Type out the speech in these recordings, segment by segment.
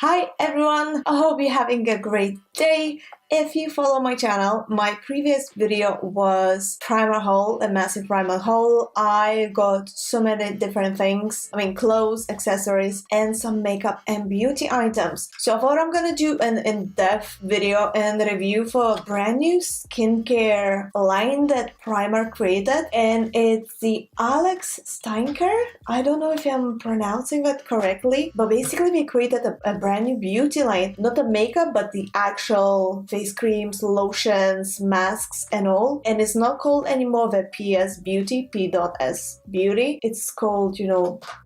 Hi everyone, I hope you're having a great day. If you follow my channel, my previous video was Primark Haul, a massive Primark haul. I got so many different things, clothes, accessories, and some makeup and beauty items. So I thought I'm gonna do an in-depth video and review for a brand new skincare line that Primark created, and it's the Alex Steinherr. I don't know if I'm pronouncing that correctly, but basically we created a brand new beauty line, not the makeup, but the actual face creams, lotions, masks, and all. And it's not called anymore the PS Beauty, P.S Beauty. It's called,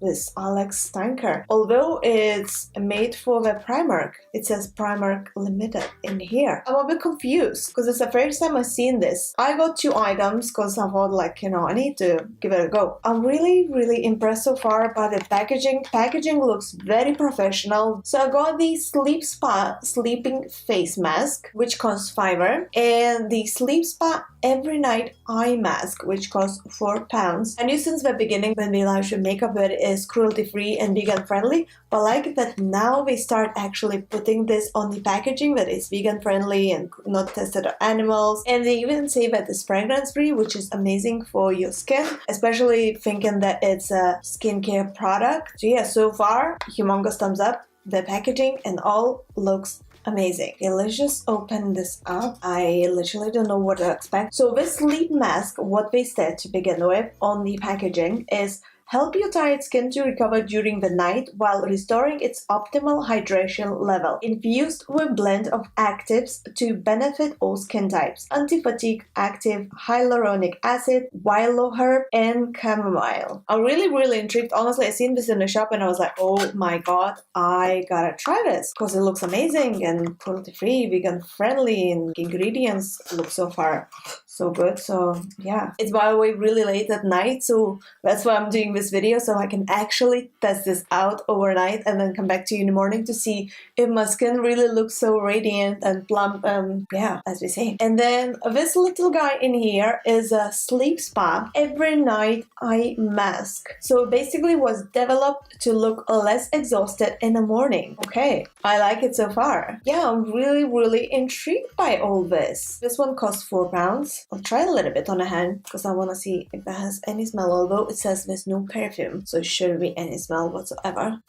this Alex Steinherr. Although it's made for the Primark, it says Primark Limited in here. I'm a bit confused because it's the first time I've seen this. I got 2 items because I thought I need to give it a go. I'm really impressed so far by the packaging. Packaging looks very professional. So I got the Sleep Spa Sleeping Face Mask, which costs £5, and the Sleep Spa Every Night Eye Mask, which costs £4. I knew since the beginning when we launched makeup that it is cruelty free and vegan friendly, but I like that now we start actually putting this on the packaging that is vegan friendly and not tested on animals, and they even say that it's fragrance free, which is amazing for your skin, especially thinking that it's a skincare product. So yeah, so far humongous thumbs up. The packaging and all looks amazing. Okay, let's just open this up. I literally don't know what to expect. So this sleep mask, what they said to begin with on the packaging is help your tired skin to recover during the night while restoring its optimal hydration level. Infused with blend of actives to benefit all skin types. Anti-fatigue active hyaluronic acid, willow herb, and chamomile. I'm really intrigued. Honestly, I seen this in the shop and I was like, oh my god, I gotta try this because it looks amazing and cruelty-free, vegan friendly, and ingredients look so far so good. So yeah, it's by the way really late at night, so that's why I'm doing this video, so I can actually test this out overnight and then come back to you in the morning to see if my skin really looks so radiant and plump, yeah, as we say. And then this little guy in here is a Sleep Spa Every Night Eye Mask. So basically was developed to look less exhausted in the morning. Okay, I like it so far. Yeah, I'm really intrigued by all this. This one costs £4. I'll try a little bit on a hand because I want to see if it has any smell, although it says there's no perfume, so it shouldn't be any smell whatsoever.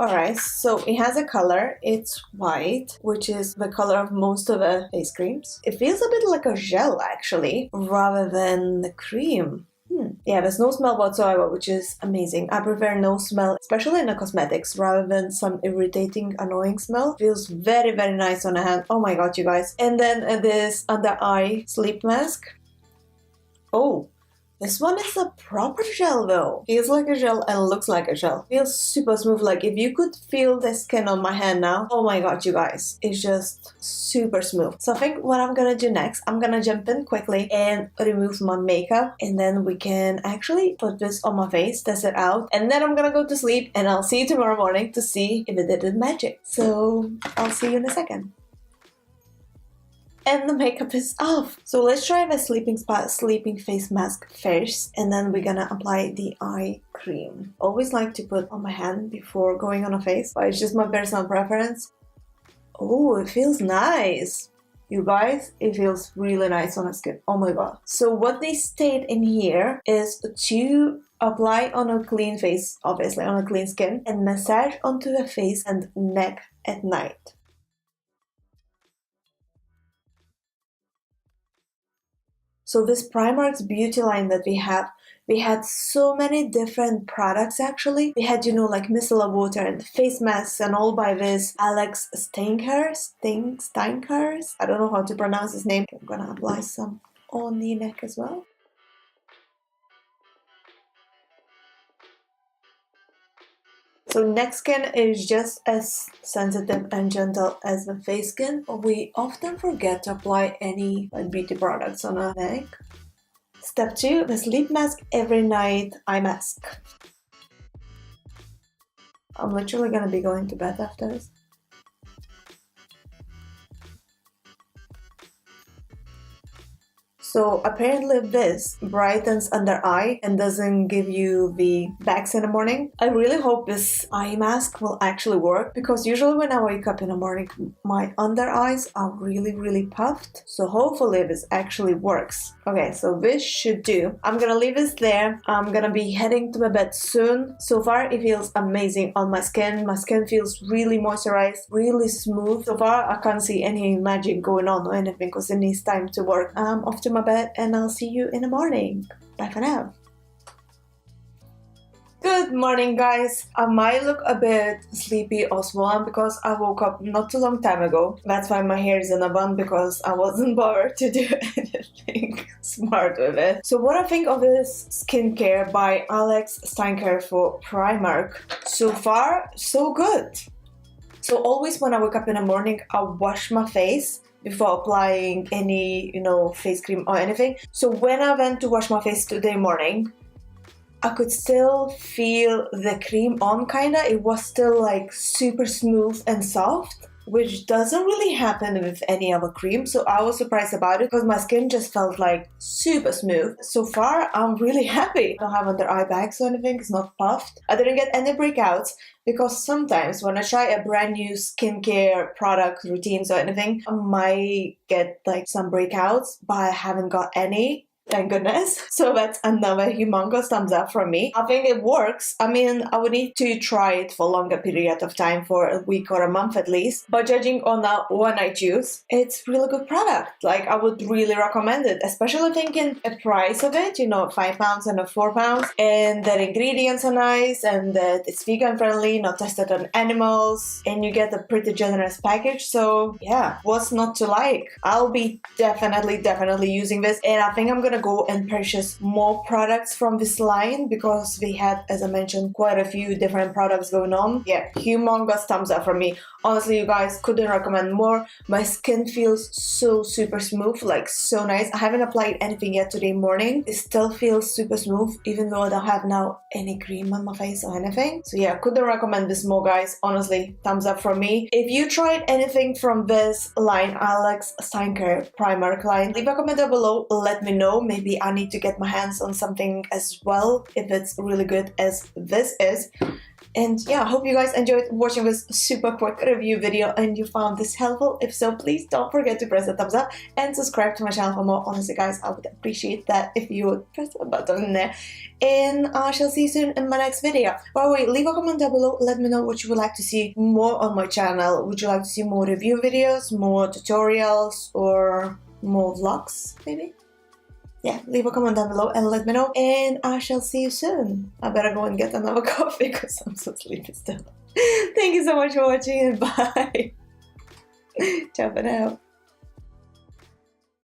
Alright, so it has a color. It's white, which is the color of most of the face creams. It feels a bit like a gel actually, rather than the cream. Yeah, there's no smell whatsoever, which is amazing. I prefer no smell, especially in the cosmetics, rather than some irritating, annoying smell. Feels very nice on the hand. Oh my god, you guys. And then this under eye sleep mask. Oh, this one is a proper gel though. Feels like a gel and looks like a gel. Feels super smooth. Like if you could feel the skin on my hand now, oh my god, you guys, it's just super smooth. So I think what I'm gonna do next, I'm gonna jump in quickly and remove my makeup, and then we can actually put this on my face, test it out, and then I'm gonna go to sleep, and I'll see you tomorrow morning to see if it did the magic. So I'll see you in a second. And the makeup is off. So let's try the sleeping face mask first, and then we're gonna apply the eye cream. Always like to put on my hand before going on a face, but it's just my personal preference. Oh, it feels nice. You guys, it feels really nice on the skin. Oh my god. So what they state in here is to apply on a clean face, obviously on a clean skin, and massage onto the face and neck at night. So this Primark's beauty line that we had so many different products actually. We had, like micellar water and face masks and all by this Alex Steinherr. I don't know how to pronounce his name. I'm gonna apply some on the neck as well. So neck skin is just as sensitive and gentle as the face skin. We often forget to apply any beauty products on our neck. Step 2, the sleep mask every night eye mask. I'm literally gonna be going to bed after this. So apparently this brightens under eye and doesn't give you the bags in the morning. I really hope this eye mask will actually work, because usually when I wake up in the morning my under eyes are really puffed. So hopefully this actually works. Okay, so this should do. I'm gonna leave this there. I'm gonna be heading to my bed soon. So far it feels amazing on my skin. My skin feels really moisturized, really smooth. So far I can't see any magic going on or anything because it needs time to work. I'm off to my bed and I'll see you in the morning. Bye for now. Good morning, guys. I might look a bit sleepy or swollen because I woke up not too long time ago. That's why my hair is in a bun, because I wasn't bothered to do anything smart with it. So what I think of is skincare by Alex Steinherr for Primark. So far, so good. So always when I wake up in the morning, I wash my face before applying any, face cream or anything. So when I went to wash my face today morning, I could still feel the cream on kinda. It was still like super smooth and soft, which doesn't really happen with any other cream. So I was surprised about it because my skin just felt like super smooth. So far, I'm really happy. I don't have under eye bags or anything. It's not puffed. I didn't get any breakouts, because sometimes when I try a brand new skincare product, routines or anything, I might get like some breakouts, but I haven't got any. Thank goodness. So that's another humongous thumbs up from me. I think it works. I mean, I would need to try it for a longer period of time, for a week or a month at least. But judging on that one I choose, it's really good product. Like, I would really recommend it, especially thinking the price of it, £5 and £4. And the ingredients are nice, and that it's vegan friendly, not tested on animals, and you get a pretty generous package. So yeah, what's not to like? I'll be definitely using this, and I think I'm gonna go and purchase more products from this line, because we had, as I mentioned, quite a few different products going on. Yeah, humongous thumbs up from me. Honestly, you guys, couldn't recommend more. My skin feels so super smooth, like so nice. I haven't applied anything yet today morning. It still feels super smooth, even though I don't have now any cream on my face or anything. So yeah, couldn't recommend this more, guys. Honestly, thumbs up from me. If you tried anything from this line, Alex Steinherr Primark line, leave a comment down below. Let me know. Maybe I need to get my hands on something as well, if it's really good as this is. And yeah, I hope you guys enjoyed watching this super quick review video and you found this helpful. If so, please don't forget to press the thumbs up and subscribe to my channel for more. Honestly, guys, I would appreciate that if you would press the button in there. And I shall see you soon in my next video. By the way, leave a comment down below. Let me know what you would like to see more on my channel. Would you like to see more review videos, more tutorials, or more vlogs, maybe? Yeah, leave a comment down below and let me know, and I shall see you soon. I better go and get another coffee because I'm so sleepy still. Thank you so much for watching, and bye. Ciao for now.